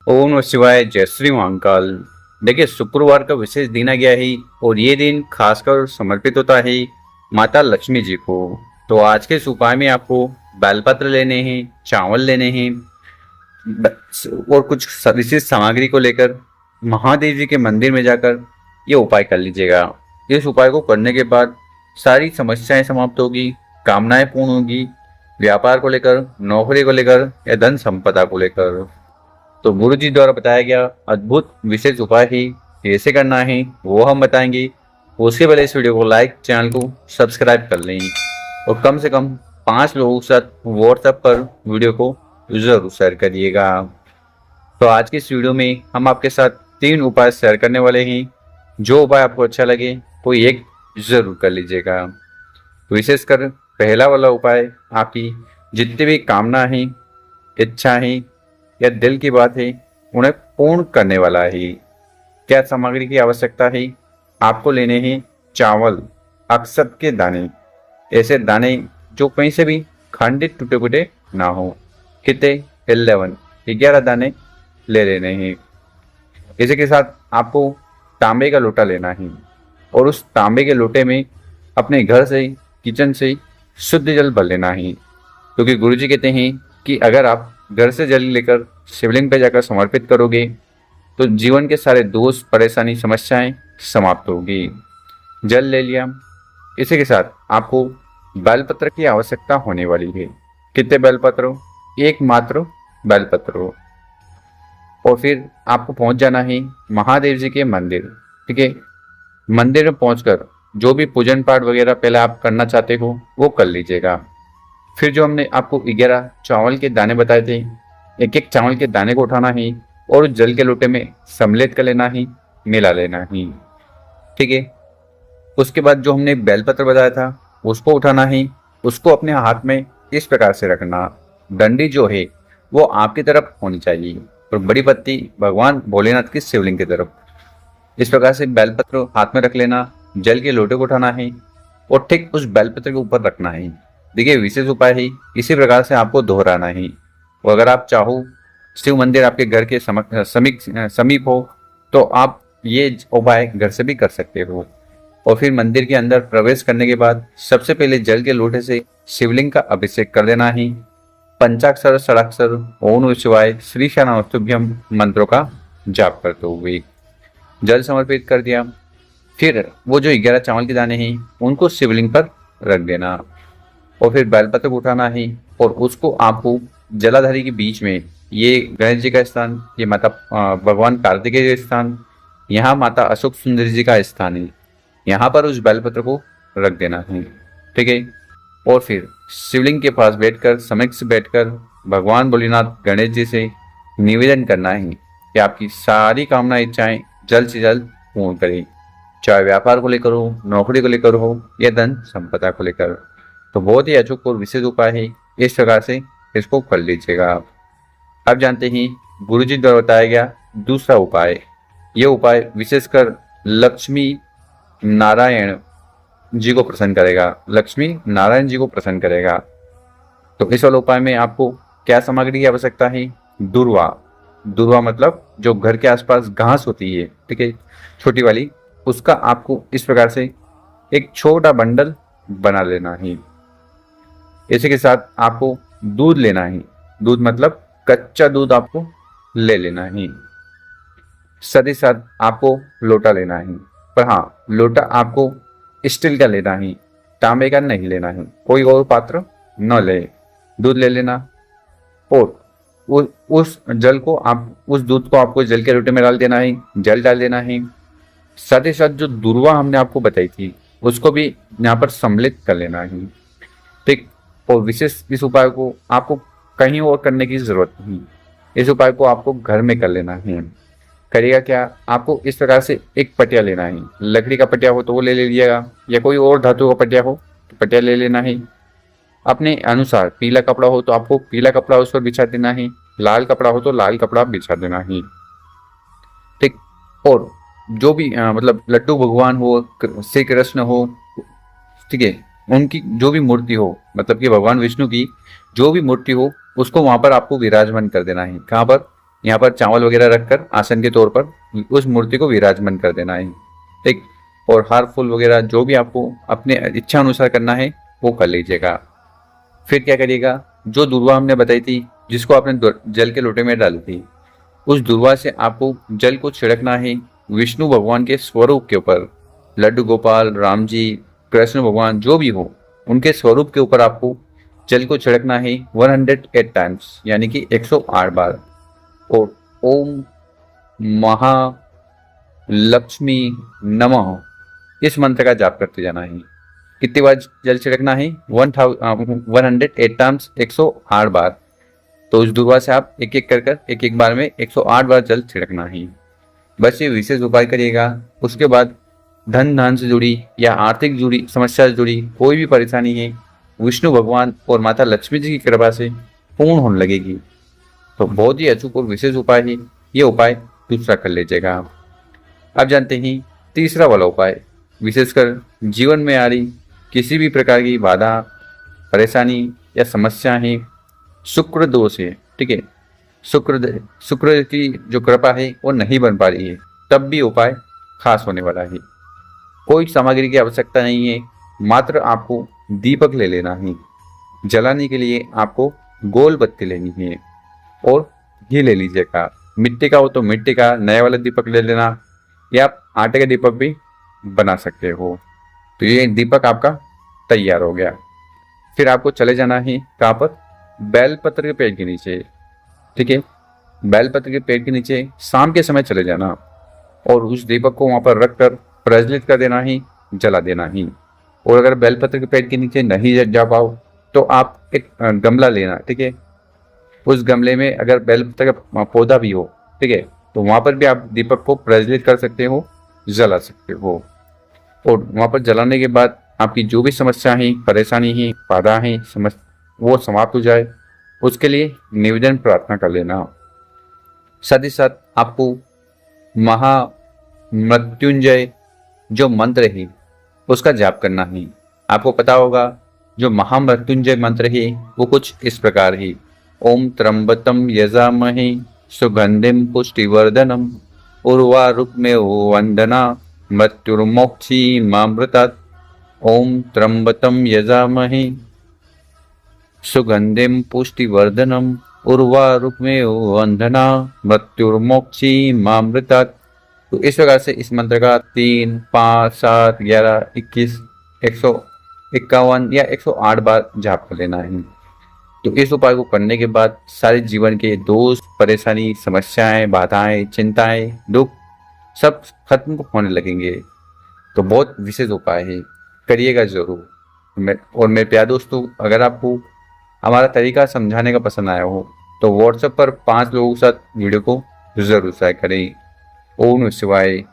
ओम नमः शिवाय। जय श्री महाकाल। देखिए, शुक्रवार का विशेष दिन आ गया है और ये दिन खासकर समर्पित होता है माता लक्ष्मी जी को। तो आज के इस उपाय में आपको बेलपत्र लेने हैं, चावल लेने हैं और कुछ विशेष सामग्री को लेकर महादेव जी के मंदिर में जाकर ये उपाय कर लीजिएगा। इस उपाय को करने के बाद सारी समस्याएं समाप्त होगी, कामनाएं पूर्ण होगी, व्यापार को लेकर, नौकरी को लेकर या धन संपदा को लेकर। तो गुरु जी द्वारा बताया गया अद्भुत विशेष उपाय ही कैसे करना है वो हम बताएंगे। उसके पहले इस वीडियो को लाइक, चैनल को सब्सक्राइब कर लें और कम से कम 5 लोगों के साथ व्हाट्सएप पर वीडियो को जरूर शेयर करिएगा। तो आज की इस वीडियो में हम आपके साथ 3 उपाय शेयर करने वाले हैं। जो उपाय आपको अच्छा लगे कोई एक जरूर कर लीजिएगा। विशेषकर पहला वाला उपाय आपकी जितनी भी कामना है, इच्छा है या दिल की बात है उन्हें पूर्ण करने वाला है। क्या सामग्री की आवश्यकता है? आपको लेने हैं चावल, अक्षत के दाने, ऐसे दाने जो कहीं से भी खंडित टूटे फूटे ना हो। कितने? 11 दाने ले लेने हैं। इसी के साथ आपको तांबे का लोटा लेना है और उस तांबे के लोटे में अपने घर से, किचन से शुद्ध जल भर लेना है, क्योंकि गुरुजी कहते हैं कि अगर आप घर से जल लेकर शिवलिंग पर जाकर समर्पित करोगे तो जीवन के सारे दोष, परेशानी, समस्याएं समाप्त होगी। जल ले लिया। इसी के साथ आपको बेलपत्र की आवश्यकता होने वाली है। कितने बेलपत्र? एक मात्र बेलपत्र। और फिर आपको पहुंच जाना है महादेव जी के मंदिर। ठीक है, मंदिर में पहुंचकर जो भी पूजन पाठ वगैरह पहले आप करना चाहते हो वो कर लीजिएगा। फिर जो हमने आपको 11 चावल के दाने बताए थे, एक एक चावल के दाने को उठाना है और उस जल के लोटे में सम्मिलित कर लेना है, मिला लेना है। ठीक है, उसके बाद जो हमने बेलपत्र बताया था उसको उठाना है, उसको अपने हाथ में इस प्रकार से रखना। डंडी जो है वो आपकी तरफ होनी चाहिए और बड़ी पत्ती भगवान भोलेनाथ की शिवलिंग की तरफ। इस प्रकार से बेलपत्र हाथ में रख लेना, जल के लोटे को उठाना है और ठीक उस बेलपत्र के ऊपर रखना है। देखिए, विशेष उपाय है, इसी प्रकार से आपको दोहराना है। और अगर आप चाहो शिव मंदिर आपके घर के समीप हो तो आप ये उपाय घर से भी कर सकते हो। और फिर मंदिर के अंदर प्रवेश करने के बाद सबसे पहले जल के लोटे से शिवलिंग का अभिषेक कर देना है। पंचाक्षर, षडाक्षर, ओम नमः शिवाय, श्री शरणमस्तुभ्यं मंत्रों का जाप करते हुए जल समर्पित कर दिया। फिर वो जो 11 चावल के दाने हैं उनको शिवलिंग पर रख देना और फिर बेलपत्र को उठाना है और उसको आपको जलाधारी के बीच में, ये गणेश जी का स्थान, ये माता भगवान कार्तिकेय का स्थान, यहाँ माता अशोक सुंदरी जी का स्थान है, यहाँ पर उस बेलपत्र को रख देना है। ठीक है, और फिर शिवलिंग के पास बैठकर, समक्ष बैठकर भगवान भोलेनाथ गणेश जी से निवेदन करना है कि आपकी सारी कामना, इच्छाएं जल्द से जल्द पूर्ण करें, चाहे व्यापार को लेकर हो, नौकरी को लेकर हो या धन संपदा को लेकर। तो बहुत ही अचूक और विशेष उपाय है, इस प्रकार से इसको कर लीजिएगा। अब जानते हैं गुरुजी द्वारा बताया गया दूसरा उपाय। यह उपाय विशेषकर लक्ष्मी नारायण जी को प्रसन्न करेगा, लक्ष्मी नारायण जी को प्रसन्न करेगा। तो इस वाले उपाय में आपको क्या सामग्री की आवश्यकता है? दुर्वा। दुर्वा मतलब जो घर के आसपास घास होती है, ठीक है, छोटी वाली, उसका आपको इस प्रकार से एक छोटा बंडल बना लेना है। इसी के साथ आपको दूध लेना है। दूध मतलब कच्चा दूध आपको ले लेना है। साथ ही साथ आपको लोटा लेना है, पर हाँ, लोटा आपको स्टील का लेना है, तांबे का नहीं लेना है। कोई और पात्र न ले। दूध ले लेना और उस जल को आप, उस दूध को आपको जल के लोटे में डाल देना है, जल डाल देना है। साथ ही साथ जो दुर्वा हमने आपको बताई थी उसको भी यहाँ पर सम्मिलित कर लेना है। ठीक, और विशेष इस उपाय को आपको कहीं और करने की जरूरत नहीं, इस उपाय को आपको घर में कर लेना है। करिएगा क्या? आपको इस प्रकार से एक पटिया लेना है। लकड़ी का पटिया हो तो वो ले लीजिएगा, या कोई और धातु का पटिया हो तो पटिया ले लेना है अपने अनुसार। पीला कपड़ा हो तो आपको पीला कपड़ा उस पर बिछा देना है, लाल कपड़ा हो तो लाल कपड़ा बिछा देना है। ठीक, और जो भी मतलब लड्डू भगवान हो, श्री कृष्ण हो, ठीक है, उनकी जो भी मूर्ति हो, मतलब कि भगवान विष्णु की जो भी मूर्ति हो, उसको वहां पर आपको विराजमान कर देना है। कहाँ पर? यहाँ पर चावल वगैरह रखकर आसन के तौर पर उस मूर्ति को विराजमान कर देना है। ठीक। और हार फूल वगैरह जो भी आपको अपने इच्छा अनुसार करना है वो कर लीजिएगा। फिर क्या करिएगा, जो दुर्वा हमने बताई थी जिसको आपने जल के लोटे में डाली थी, उस दुर्वा से आपको जल को छिड़कना है विष्णु भगवान के स्वरूप के ऊपर। लड्डू गोपाल, राम जी, कृष्ण भगवान जो भी हो उनके स्वरूप के ऊपर आपको जल को छिड़कना है 108 टाइम्स, यानी कि 108 बार। और ओम महालक्ष्मी नमः इस मंत्र का जाप करते जाना है। कितनी बार जल छिड़कना है? 108 टाइम्स, 108 बार। तो उस दुर्वा से आप एक एक कर एक एक बार में 108 बार जल छिड़कना है। बस ये विशेष उपाय करिएगा। उसके बाद धन धान से जुड़ी या आर्थिक जुड़ी समस्या से जुड़ी कोई भी परेशानी है, विष्णु भगवान और माता लक्ष्मी जी की कृपा से पूर्ण होने लगेगी। तो बहुत ही अचूक और विशेष उपाय है। ये उपाय दूसरा कर लीजिएगा। अब जानते हैं तीसरा वाला उपाय। विशेषकर जीवन में आ रही किसी भी प्रकार की बाधा, परेशानी या समस्या है, शुक्र दोष है, ठीक है, शुक्र की जो कृपा है वो नहीं बन पा रही है, तब भी उपाय खास होने वाला है। कोई सामग्री की आवश्यकता नहीं है, मात्र आपको दीपक ले लेना है। जलाने के लिए आपको गोल बत्ती लेनी है और घी ले लीजिएगा। मिट्टी का हो तो मिट्टी का नया वाला दीपक ले लेना, या आप आटे का दीपक भी बना सकते हो। तो ये दीपक आपका तैयार हो गया। फिर आपको चले जाना है कहाँ पर? बेलपत्र के पेड़ के नीचे, ठीक है। बेलपत्र के पेड़ के नीचे शाम के समय चले जाना और उस दीपक को वहां पर रखकर प्रज्वलित कर देना ही, जला देना ही। और अगर बेलपत्र के पेड़ के नीचे नहीं जा पाओ तो आप एक गमला लेना, ठीक है। उस गमले में अगर बेलपत्र का पौधा भी हो, ठीक है, तो वहां पर भी आप दीपक को प्रज्वलित कर सकते हो, जला सकते हो। और वहां पर जलाने के बाद आपकी जो भी समस्या है, परेशानी है, बाधा है, वो समाप्त हो जाए, उसके लिए निवेदन प्रार्थना कर लेना। साथ ही साथ आपको महामृत्युंजय जो मंत्र है उसका जाप करना है। आपको पता होगा जो महामृत्युंजय मंत्र है वो कुछ इस प्रकार है। ओम त्र्यंबकम यजामहे सुगंधिम पुष्टिवर्धनम उर्वारुकमेव वंदना मृत्युर्मोक्षी मामृतात्। ओम त्र्यंबकम यजामहे सुगंधिम पुष्टिवर्धनम उर्वारुकमेव वंदना मृत्युर्मोक्षी मामृतात्। तो इस प्रकार से इस मंत्र का 3, 5, 7, 11, 21, 151 या 108 बार जाप कर लेना है। तो इस उपाय को करने के बाद सारे जीवन के दोष, परेशानी, समस्याएं, बाधाएं, चिंताएं, दुख सब खत्म होने लगेंगे। तो बहुत विशेष उपाय है, करिएगा जरूर। और मेरे प्यारे दोस्तों, अगर आपको हमारा तरीका समझाने का पसंद आया हो तो व्हाट्सएप पर 5 लोगों के साथ वीडियो को जरूर शेयर करें। ओम नमः शिवाय।